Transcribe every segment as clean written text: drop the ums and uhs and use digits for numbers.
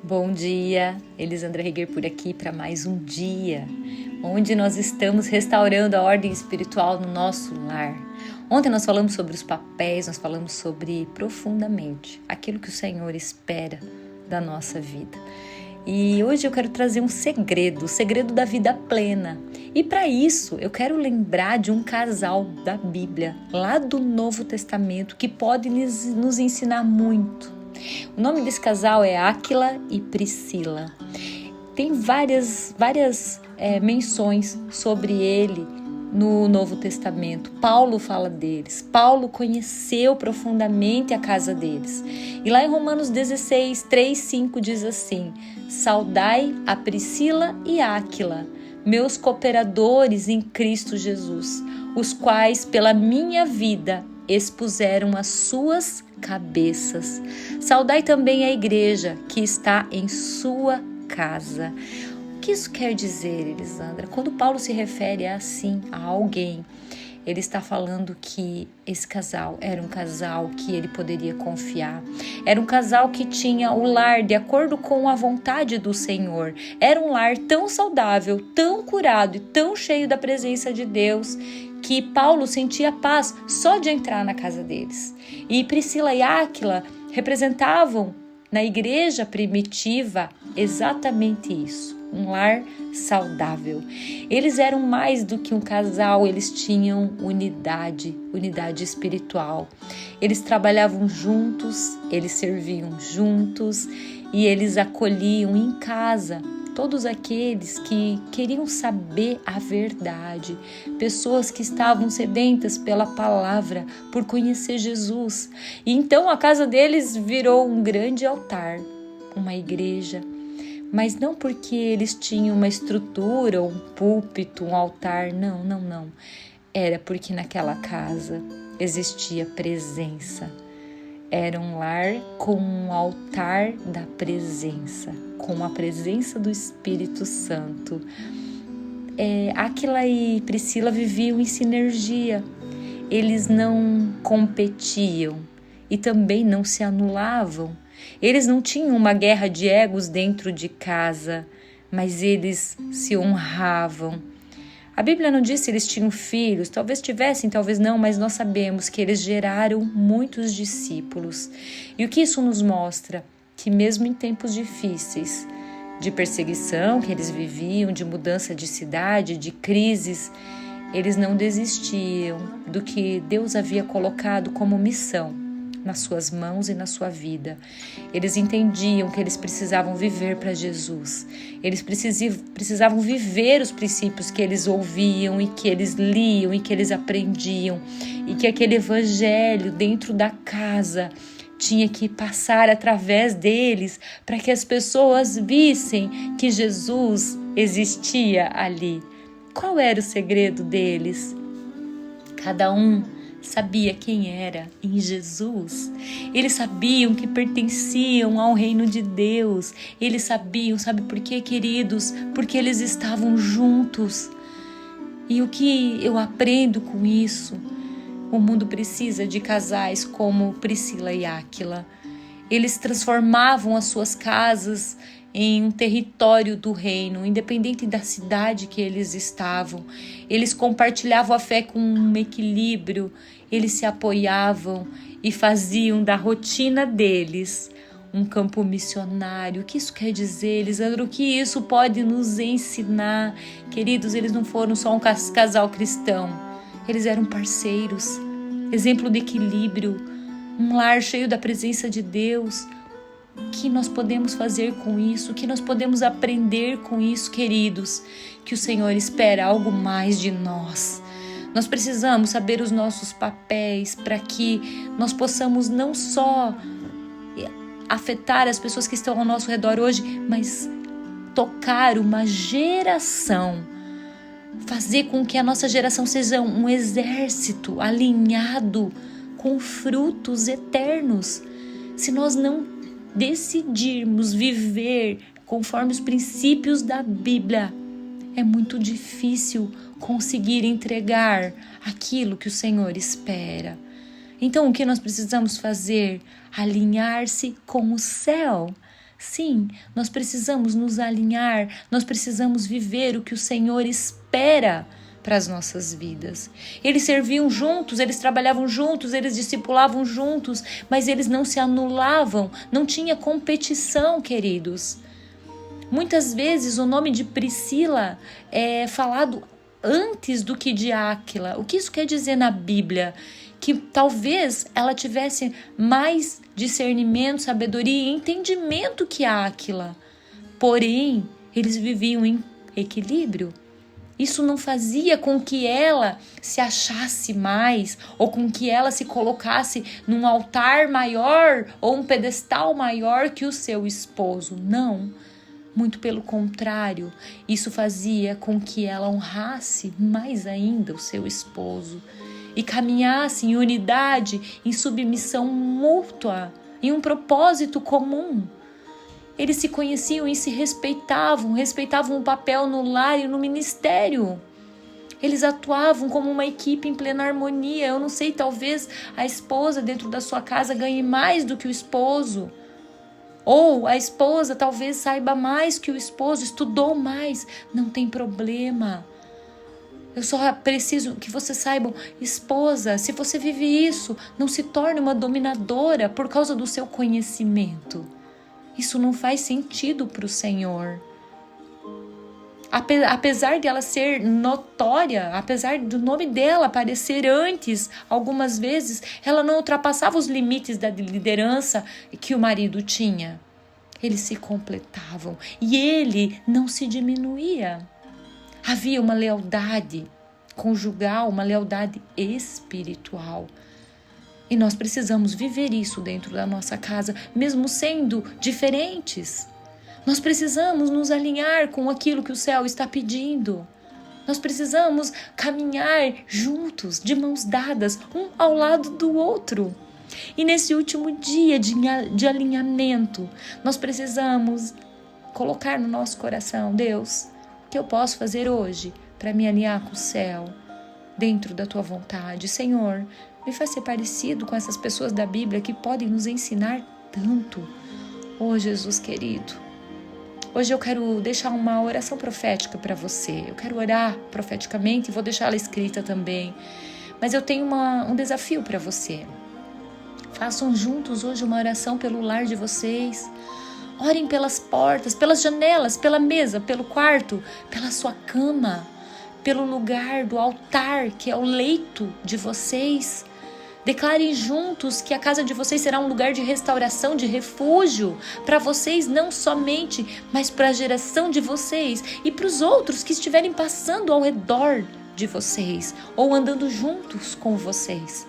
Bom dia, Elisandra Reguer por aqui para mais um dia, onde nós estamos restaurando a ordem espiritual no nosso lar. Ontem nós falamos sobre os papéis, nós falamos sobre profundamente aquilo que o Senhor espera da nossa vida. E hoje eu quero trazer um segredo, o segredo da vida plena. E para isso eu quero lembrar de um casal da Bíblia, lá do Novo Testamento, que pode nos ensinar muito. O nome desse casal é Áquila e Priscila. Tem várias menções sobre ele no Novo Testamento. Paulo fala deles. Paulo conheceu profundamente a casa deles. E lá em Romanos 16, 3, 5 diz assim: saudai a Priscila e Áquila, meus cooperadores em Cristo Jesus, os quais pela minha vida expuseram as suas cabeças. Saudai também a igreja que está em sua casa. O que isso quer dizer, Elisandra? Quando Paulo se refere assim a alguém, ele está falando que esse casal era um casal que ele poderia confiar. Era um casal que tinha o lar de acordo com a vontade do Senhor. Era um lar tão saudável, tão curado e tão cheio da presença de Deus, que Paulo sentia paz só de entrar na casa deles. E Priscila e Áquila representavam na igreja primitiva exatamente isso, um lar saudável. Eles eram mais do que um casal, eles tinham unidade espiritual. Eles trabalhavam juntos, eles serviam juntos e eles acolhiam em casa todos aqueles que queriam saber a verdade, pessoas que estavam sedentas pela palavra, por conhecer Jesus. E então a casa deles virou um grande altar, uma igreja, mas não porque eles tinham uma estrutura, um púlpito, um altar, não. Era porque naquela casa existia presença. Era um lar com um altar da presença, com a presença do Espírito Santo. Áquila e Priscila viviam em sinergia. Eles não competiam e também não se anulavam. Eles não tinham uma guerra de egos dentro de casa, mas eles se honravam. A Bíblia não diz se eles tinham filhos, talvez tivessem, talvez não, mas nós sabemos que eles geraram muitos discípulos. E o que isso nos mostra? Que mesmo em tempos difíceis, de perseguição que eles viviam, de mudança de cidade, de crises, eles não desistiam do que Deus havia colocado como missão nas suas mãos e na sua vida. Eles entendiam que eles precisavam viver para Jesus. Eles precisavam viver os princípios que eles ouviam e que eles liam e que eles aprendiam. E que aquele evangelho dentro da casa tinha que passar através deles para que as pessoas vissem que Jesus existia ali. Qual era o segredo deles? Cada um sabia quem era em Jesus. Eles sabiam que pertenciam ao reino de Deus. Eles sabiam, sabe por quê, queridos? Porque eles estavam juntos. E o que eu aprendo com isso? O mundo precisa de casais como Priscila e Áquila. Eles transformavam as suas casas em um território do reino, independente da cidade que eles estavam. Eles compartilhavam a fé com um equilíbrio, eles se apoiavam e faziam da rotina deles um campo missionário. O que isso quer dizer, Elisandro? O que isso pode nos ensinar? Queridos, eles não foram só um casal cristão, eles eram parceiros, exemplo de equilíbrio, um lar cheio da presença de Deus. O que nós podemos fazer com isso? O que nós podemos aprender com isso, queridos? Que o Senhor espera algo mais de nós. Nós precisamos saber os nossos papéis para que nós possamos não só afetar as pessoas que estão ao nosso redor hoje, mas tocar uma geração, fazer com que a nossa geração seja um exército alinhado com frutos eternos. Se nós não decidirmos viver conforme os princípios da Bíblia, é muito difícil conseguir entregar aquilo que o Senhor espera. Então, o que nós precisamos fazer? Alinhar-se com o céu, Sim, nós precisamos nos alinhar, nós precisamos viver o que o Senhor espera para as nossas vidas. Eles serviam juntos, eles trabalhavam juntos, eles discipulavam juntos, mas eles não se anulavam, não tinha competição, queridos. Muitas vezes o nome de Priscila é falado antes do que de Áquila. O que isso quer dizer na Bíblia? Que talvez ela tivesse mais discernimento, sabedoria e entendimento que Áquila. Porém, eles viviam em equilíbrio. Isso não fazia com que ela se achasse mais ou com que ela se colocasse num altar maior ou um pedestal maior que o seu esposo. Não, muito pelo contrário. Isso fazia com que ela honrasse mais ainda o seu esposo e caminhasse em unidade, em submissão mútua, em um propósito comum. Eles se conheciam e se respeitavam o papel no lar e no ministério. Eles atuavam como uma equipe em plena harmonia. Eu não sei, talvez a esposa dentro da sua casa ganhe mais do que o esposo. Ou a esposa talvez saiba mais que o esposo, estudou mais. Não tem problema. Eu só preciso que vocês saibam, esposa, se você vive isso, não se torne uma dominadora por causa do seu conhecimento. Isso não faz sentido para o Senhor. Apesar de ela ser notória, apesar do nome dela aparecer antes, algumas vezes, ela não ultrapassava os limites da liderança que o marido tinha. Eles se completavam e ele não se diminuía. Havia uma lealdade conjugal, uma lealdade espiritual. E nós precisamos viver isso dentro da nossa casa, mesmo sendo diferentes. Nós precisamos nos alinhar com aquilo que o céu está pedindo. Nós precisamos caminhar juntos, de mãos dadas, um ao lado do outro. E nesse último dia de alinhamento, nós precisamos colocar no nosso coração, Deus, o que eu posso fazer hoje para me alinhar com o céu, dentro da tua vontade? Senhor, me faz ser parecido com essas pessoas da Bíblia que podem nos ensinar tanto. Oh, Jesus querido, hoje eu quero deixar uma oração profética para você. Eu quero orar profeticamente e vou deixar ela escrita também. Mas eu tenho um desafio para você. Façam juntos hoje uma oração pelo lar de vocês. Orem pelas portas, pelas janelas, pela mesa, pelo quarto, pela sua cama, pelo lugar do altar que é o leito de vocês. Declarem juntos que a casa de vocês será um lugar de restauração, de refúgio para vocês, não somente, mas para a geração de vocês e para os outros que estiverem passando ao redor de vocês ou andando juntos com vocês.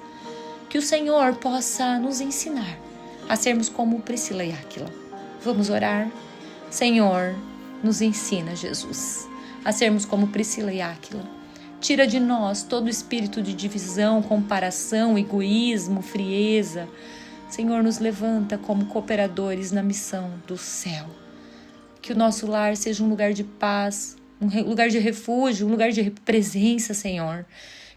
Que o Senhor possa nos ensinar a sermos como Priscila e Áquila. Vamos orar? Senhor, nos ensina, Jesus, a sermos como Priscila e Áquila. Tira de nós todo espírito de divisão, comparação, egoísmo, frieza. Senhor, nos levanta como cooperadores na missão do céu. Que o nosso lar seja um lugar de paz, um lugar de refúgio, um lugar de presença, Senhor.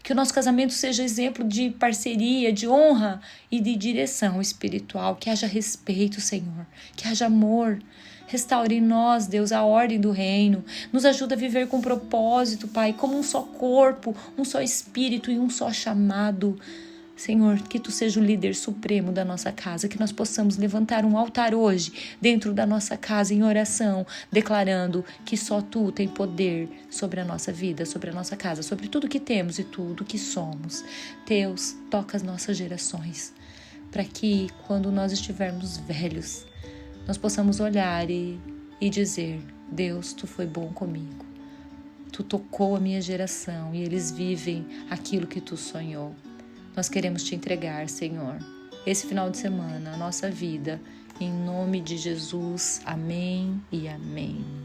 Que o nosso casamento seja exemplo de parceria, de honra e de direção espiritual. Que haja respeito, Senhor. Que haja amor. Restaure em nós, Deus, a ordem do reino. Nos ajuda a viver com propósito, Pai, como um só corpo, um só espírito e um só chamado. Senhor, que Tu seja o líder supremo da nossa casa, que nós possamos levantar um altar hoje dentro da nossa casa em oração, declarando que só Tu tem poder sobre a nossa vida, sobre a nossa casa, sobre tudo que temos e tudo que somos. Deus, toca as nossas gerações, para que quando nós estivermos velhos, nós possamos olhar e dizer, Deus, Tu foi bom comigo. Tu tocou a minha geração e eles vivem aquilo que Tu sonhou. Nós queremos Te entregar, Senhor, esse final de semana, a nossa vida, em nome de Jesus. Amém e amém.